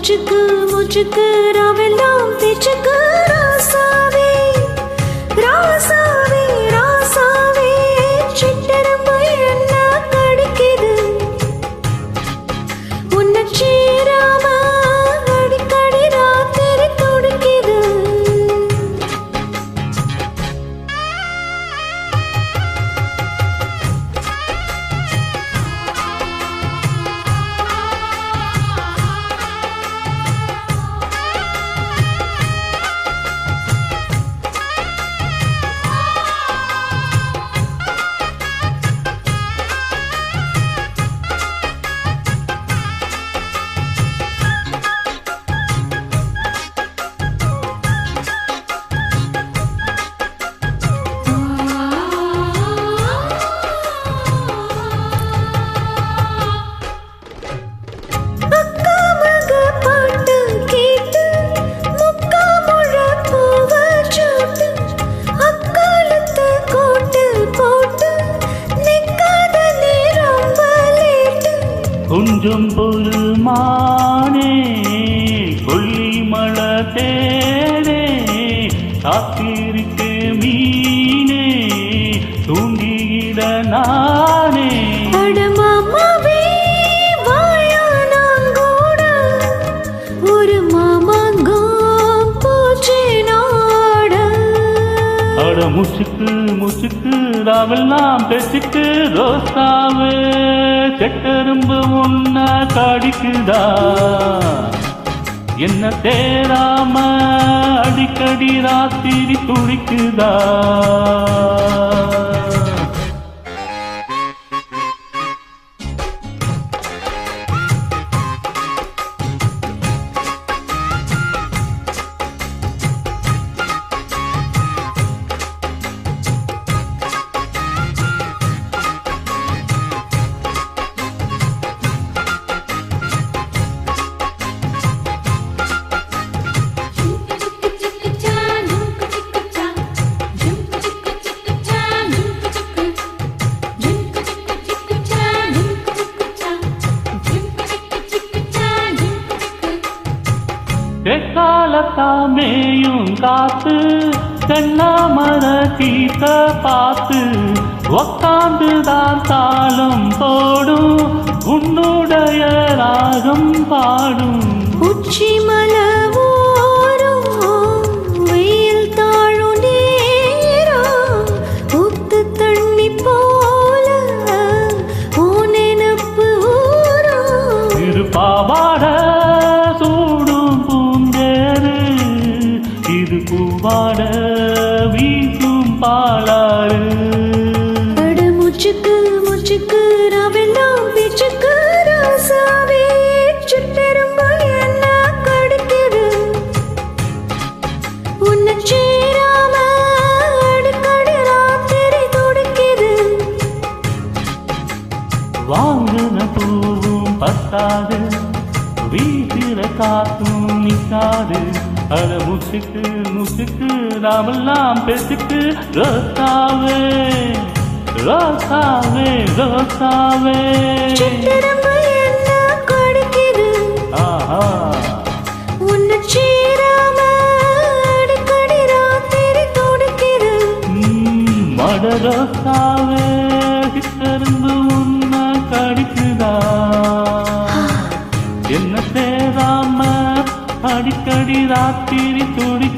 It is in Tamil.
மூச்சுக்கு மூச்சுக்கு ராவெல்லாம் பேச்சுக்கு ராசாவே ராசாவே ராசாவே சிட்டெரும்பு என்ன கடிக்குது உன்னை சேராம அடிக்கடி ராத்திரி துடிக்குது கொஞ்சம் பொறுமானே கொல்லிமலை தேனே காத்திருக்கு மீனே தூண்டிட நானே அடமாமாவே வாயானாங்கூட ஒரு மாமாங்கம் பூச்சி நாட அட முச்சுக்கு முச்சுக்கு ராவெல்லாம் பேச்சுக்கு ரோசாவே செட்டெரும்பு உன்ன கடிக்குதா என்ன தேராம அடிக்கடி ராத்திரி துடிக்குதா காலத்தாமேயும் காத்து தென்னாமர தீத்த பார்த்து உக்காந்துதான் தாளம் போடும் உன்னுடைய ராகம் பாடும் உச்சி மலவோரும் வெயில் தாழும் நேரம் உத்து தண்ணி போல ஓனெனப்பு ஊரும் இரு பாவாட இது பூவாட வீசும் பாலாறு அட முச்சுக்கு முச்சுக்கு ராவெல்லாம் பேச்சுக்கு ராசாவே சிட்டெரும்பு என்ன கடிக்குது உன்னை சேராம அடிக்கடி ராத்திரி துடிக்குது வாங்கின பூவும் பத்தாது வீசிற காத்தும் நிற்காது அட முச்சுக்கு முச்சுக்கு நாமெல்லாம் பேச்சுக்கு ரோசாவே ரோசாவே ரோசாவே சிட்டெரும்பு என்ன கடிக்குது ஆஹா உன்னை சேராம அடிக்கடி ராத்திரி துடிக்குது மட ரோசாவே சிட்டெரும்பு உன்ன கடிக்குதா என்ன சேராம அடிக்கடி ராத்திரி துடி